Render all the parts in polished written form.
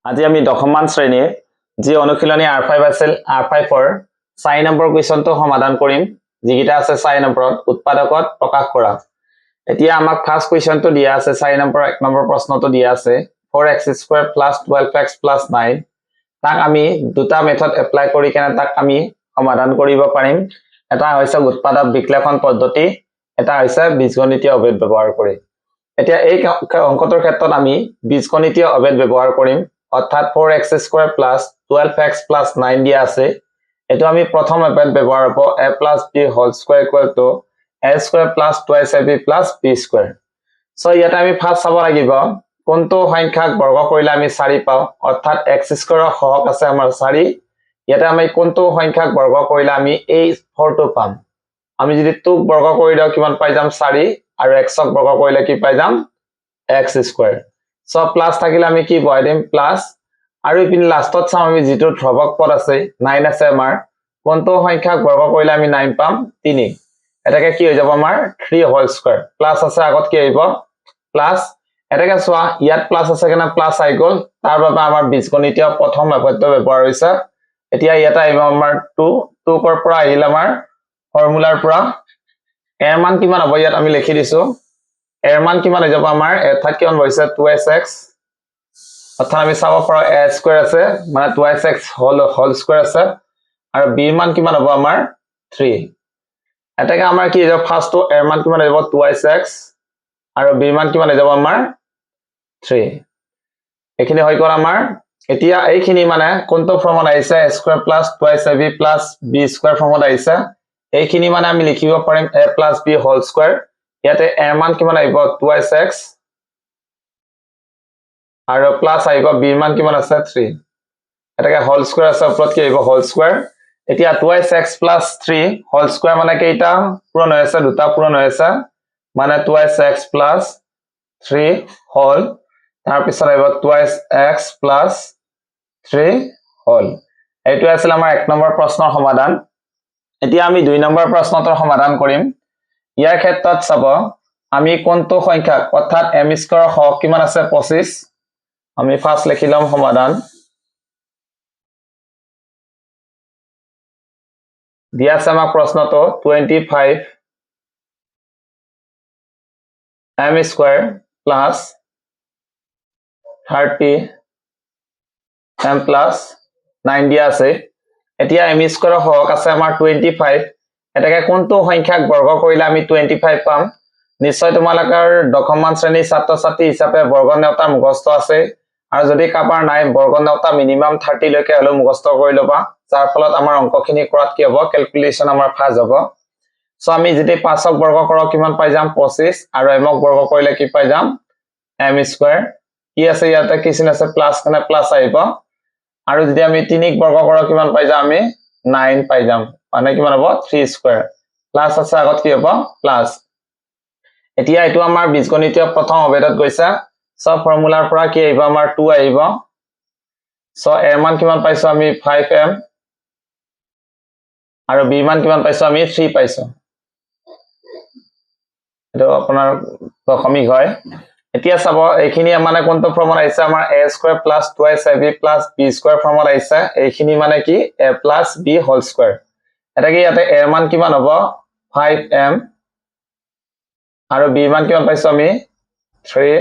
আজি আমি দশমমান শ্ৰেণীৰ যি অনুশীলনী R5 আছিল R5ৰ 4 নম্বৰ কুৱেশ্যনটো সমাধান কৰিম যিকিটা আছে 4 নম্বৰত উৎপাদকত প্ৰকাশ কৰা এতিয়া আমাক ফাৰ্স্ট কুৱেশ্যনটো দিয়া আছে 4 নম্বৰ 1 নম্বৰ প্ৰশ্নটো দিয়া আছে 4x² + 12x + 9 তাক আমি দুটা মেথড এপ্লাই কৰি কেনে তাক আমি সমাধান কৰিব পাৰিম এটা হৈছে উৎপাদক বিশ্লেষণ পদ্ধতি এটা হৈছে বীজগণিতীয় অভেদ ব্যৱহাৰ কৰি এতিয়া এই অংকটোৰ ক্ষেত্ৰত আমি বীজগণিতীয় অভেদ ব্যৱহাৰ কৰিম অর্থাৎ 4x² + 12x + 9 দিয়া আছে এটো আমি প্রথম অভেদ ব্যবহার করব a + b whole square = a² + 2ab + b²। So ইয়াতে আমি ফার্স্ট চাব লাগিব কোনটো সংখ্যাক বর্গ কৰিলে আমি 4 পাও অৰ্থাৎ x² ৰ সহগ আছে আমাৰ 4 ইয়াতে আমি কোনটো সংখ্যাক বৰ্গ কৰিলে আমি এই 4 টো পাম আমি যদি 2 ক বৰ্গ কৰি দাও কিমান পাই যাম 4 আৰু x ক বৰ্গ কৰিলে কি পাই যাম x²। সো প্লাস থাকিলে আমি কি বহাই দিম প্লাস আৰু ইপিনে লাষ্টত চাম আমি যেটো ধ্ৰুবক পদ আছে 9 আছে আমাৰ কোনটো সংখ্যাক বৰ্গ কৰিলে আমি 9 পাম 3 এটাকে কি হৈ যাব আমাৰ 3 হোল স্কয়াৰ প্লাস আছে আগত কি আহিব প্লাস এটাকে চোৱা ইয়াত প্লাস আছে কেনে প্লাস আই গল তাৰ বাবে আমাৰ বীজগণিতীয় প্ৰথম অভেদ্য ব্যৱহাৰ হৈছে এতিয়া ইয়াত আহিব আমাৰ 2 কৰ পৰা আহিল আমাৰ ফৰ্মুলাৰ পৰা এৰ মান কিমান হ'ব ইয়াত আমি লিখি দিছো এৰ মান কিমান হৈ যাব আমাৰ অৰ্থাৎ কিমান হৈছে 2x অৰ্থাৎ আমি চাব পাৰো a² আছে মানে 2x হোল স্কয়াৰ আছে আৰু b মান কিমান হ'ব আমাৰ 3 এটাকে আমাৰ কি যাব ফাৰ্স্ট তো a মান কিমান হ'ব 2x আৰু b মান কিমান হৈ যাব আমাৰ 3 এখিনি হৈ গল আমাৰ এতিয়া এইখিনি মানে কোনটো ফৰ্মত আহিছে a² + 2ab + b² ফৰ্মত আহিছে এইখিনি মানে আমি লিখিব পাৰিম a + b হোল স্কয়াৰ ইয়াতে a মান কিমান আহিব 2x আৰু প্লাস আহিব b মান কিমান আছে 3 এটাকে হোল স্কয়াৰ আছে ওপৰত কি আহিব হোল স্কয়াৰ এতিয়া 2x + 3 হোল স্কয়াৰ মানে কেইটা পূৰণ হৈ আছে দুটা পূৰণ হৈ আছে মানে 2x + 3 হোল তাৰ পিছত আহিব 2x + 3 হোল এইটো আছিল আমাৰ 1 নম্বৰ প্ৰশ্নৰ সমাধান এতিয়া আমি 2 নম্বৰ প্ৰশ্নটোৰ সমাধান কৰিম ইয়াৰ ক্ষেত্ৰত চাব আমি কোনটো সংখ্যা অৰ্থাৎ m² ৰ সহগ কিমান আছে 25 আমি ফাৰ্স্ট লিখিলাম সমাধান দিয়া আছে আমাক প্ৰশ্নটো 25 m² + 30 m + 9 দিয়া আছে এতিয়া m² ৰ সহগ আছে আমাৰ 25 এটাকে কোনটো সংখ্যাক বৰ্গ কৰিলে আমি 25 পাম নিশ্চয় তোমালোকৰ দশমমান শ্ৰেণীৰ ছাত্ৰ ছাত্ৰী হিচাপে বৰ্গ নেওতা মুখস্থ আছে আৰু যদি কাবাৰ নাই বৰ্গ নেওতা মিনিমাম 30 লৈকে হলো মুখস্থ কৰি লবা যাৰ ফলত আমাৰ অংকখিনি কৰাত কি হ'ব ক্যালকুলেশন আমাৰ ফাজ হ'ব সো আমি যদি 5 ক বৰ্গ কৰক কিমান পাই যাম 25 আৰু m ক বৰ্গ কৰিলে কি পাই যাম m² কি আছে ইয়াতে কি চিন আছে প্লাস মানে প্লাস আহিব আৰু যদি আমি 3 ক বৰ্গ কৰক কিমান পাই যাম আমি 9 পাই যাম মানে কিমান হ'ব 3² প্লাস আছে আগত কি হ'ব প্লাস এতিয়া এটো আমাৰ বীজগণিতীয় প্ৰথম অভেদত গৈছে সব ফৰ্মুলাৰ পৰা কি আহিব আমাৰ 2 আহিব সো এৰ মান কিমান পাইছো আমি 5m আৰু b মান কিমান পাইছো আমি 3 পাইছো এটো আপোনাৰ দশমিক হয় এতিয়া চাব এইখিনি মানে কোনটো ফৰ্মত আহিছে আমাৰ a² + 2ab + b² ফৰ্মত আহিছে এইখিনি মানে কি a + b হোল স্কয়াৰ এটা কি ইয়াতে এৰ মান কিমান হ'ব 5m আৰু b মান কিমান পাইছো আমি 3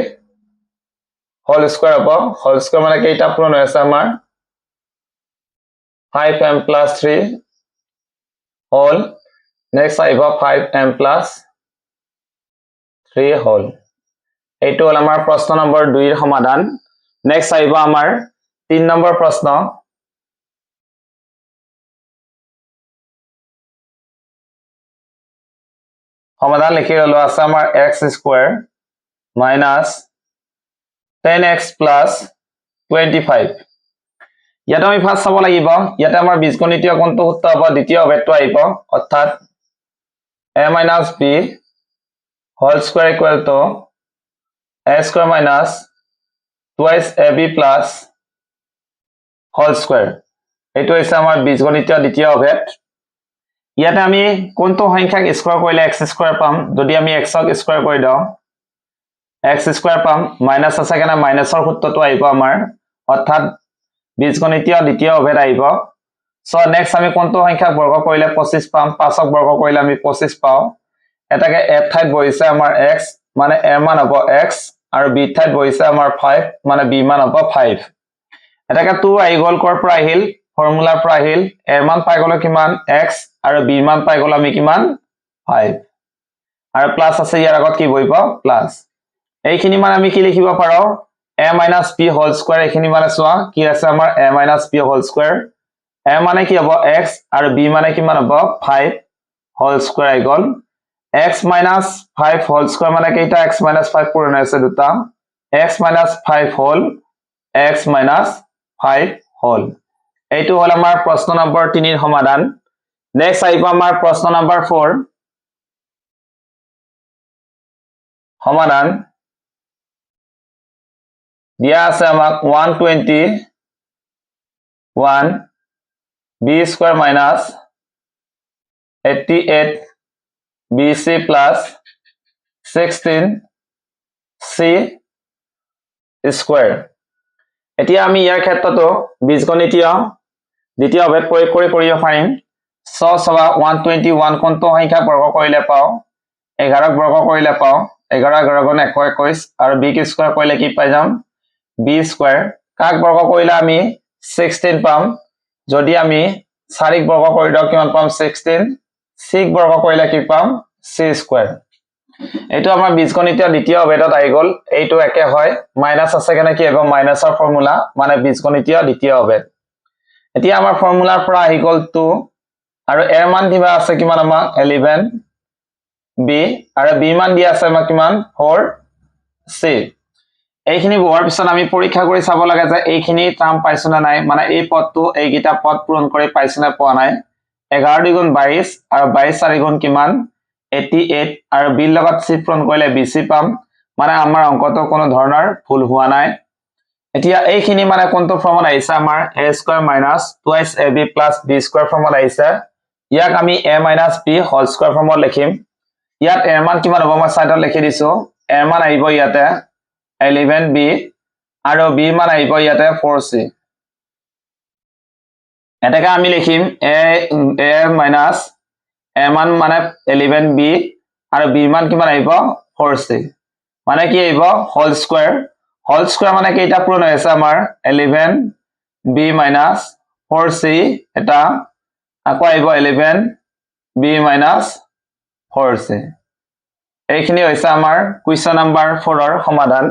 হোল স্কয়াৰ হ'ব হোল স্কয়াৰ মানে কেইটা পূৰণ হৈ আছে আমাৰ 5m + 3 হোল নেক্সট আহিব 5m + 3 হোল এইটো হল আমাৰ প্ৰশ্ন নম্বৰ 2 ৰ সমাধান নেক্সট আহিব আমাৰ 3 নম্বৰ প্ৰশ্ন সমাধান লিখি ললো আছে আমাৰ x² - 10x + 25 ইয়াতে আমি ফাৰ্স্ট চাব লাগিব ইয়াতে আমাৰ বীজগণিতীয় কোনটো সূত্ৰ হ'ব দ্বিতীয় অভেদটো আহিব অৰ্থাৎ a - b whole square = a² - 2ab + whole square এইটো হৈছে আমাৰ বীজগণিতীয় দ্বিতীয় অভেদ ইয়াতে আমি কোনটো সংখ্যাক স্কয়াৰ কৰিলে x² পাম যদি আমি x ক স্কয়াৰ কৰি দাও x² পাম মাইনাস আছে কেনে মাইনাসৰ সূত্ৰটো আহিব আমাৰ অৰ্থাৎ বীজগণিতীয় দ্বিতীয় অভেদ আহিব সো নেক্সট আমি কোনটো সংখ্যা বৰ্গ কৰিলে 25 পাম 5ক বৰ্গ কৰিলে আমি 25 পাও এটাকে a ঠাইত বহিছে আমাৰ x মানে a মান হ'ব x আৰু b ঠাইত বহিছে আমাৰ 5 মানে b মান হ'ব 5 এটাকে 2 আহি গল কৰ পৰা আহিল ফৰ্মুলাৰ পৰা আহিল a মান পাই গলো কিমান x আৰু b মান পাই গলো আমি কিমান 5 আৰু প্লাস আছে ইয়াৰ আগত কি বহিব প্লাস এইখিনি মানে আমি কি লিখিব পাৰো a - b হোল স্কয়াৰ এইখিনি মানে চোৱা কি আছে আমাৰ a - b whole square a মানে কি হ'ব x আৰু b মানে কিমান হ'ব 5 হোল স্কয়াৰ আহি গল x - 5 হোল স্কয়াৰ মানে কেইটা x - 5 পূৰণ হৈছে দুটা x - 5 হোল x - 5 হোল এইটো হল আমাৰ প্ৰশ্ন নম্বৰ 3 ৰ সমাধান নেক্সট আহিব আমাৰ প্ৰশ্ন নম্বৰ 4 সমাধান দিয়া আছে আমাক 121 b square minus 88 bc plus 16 c square এতিয়া আমি ইয়াৰ ক্ষেত্ৰতো বীজগণিতীয় দ্বিতীয় অভেদ প্ৰয়োগ কৰিব পাৰিম সো সবা 121 কোনটো সংখ্যা বৰ্গ কৰিলে পাও 11ক বৰ্গ কৰিলে পাও 11 11 গুণ 121 আৰু b ক স্কয়াৰ কৰিলে কি পাই যাম b স্কয়াৰ কাক বৰ্গ কৰিলে আমি 16 পাম যদি আমি 4ক বৰ্গ কৰি দিও কিমান পাম 16 6ক বৰ্গ কৰিলে কি পাম c স্কয়াৰ এইটো আমাৰ বীজগণিতীয় দ্বিতীয় অভেদত আহি গল এইটো একে হয় মাইনাস আছে কেনে কি হ'ব মাইনাসৰ ফৰ্মুলা মানে বীজগণিতীয় দ্বিতীয় অভেদ এতিয়া আমাৰ ফৰ্মুলাৰ পৰা আহি গল 2 আৰু এৰ মান দিবা আছে কিমান আমাক 11 b আৰু b মান দিয়া আছে আমাক কিমান 4 c এইখিনি বহাৰ পিছত আমি পৰীক্ষা কৰি চাব লাগে যে এইখিনি টাৰ্ম পাইছো না নাই মানে এই পদটো এইগিটা পদ পূৰণ কৰি পাইছো না পোৱা নাই 11 2 গুণ 22 আৰু 22 4 গুণ কিমান 88 আৰু b লগত c পূৰণ কৰিলে bc পাম মানে আমাৰ অংকটো কোনো ধৰণৰ ভুল হোৱা নাই এতিয়া এইখিনি মানে কোনটো ফৰ্মত আহিছে আমাৰ a square minus 2ab plus b square ফৰ্মত আহিছে ইয়াক আমি a minus b whole square ফৰ্মত লিখিম ইয়াত এৰ মান কিমান হ'ব মই সাইডত লিখি দিছো এৰ মান আহিব ইয়াতে 11b আৰু b মান আহিব ইয়াতে 4c এটাকে আমি লিখিম a মাইনাস a মান মানে 11b আৰু b মান কিমান আহিব 4c মানে কি আহিব হোল স্কয়াৰ মানে কেইটা পূৰণ হৈছে আমাৰ 11b মাইনাস 4c এটা আকৌ আহিব 11b মাইনাস 4c এইখিনি হৈছে আমাৰ কুৱেশ্যন নম্বৰ 4 ৰ সমাধান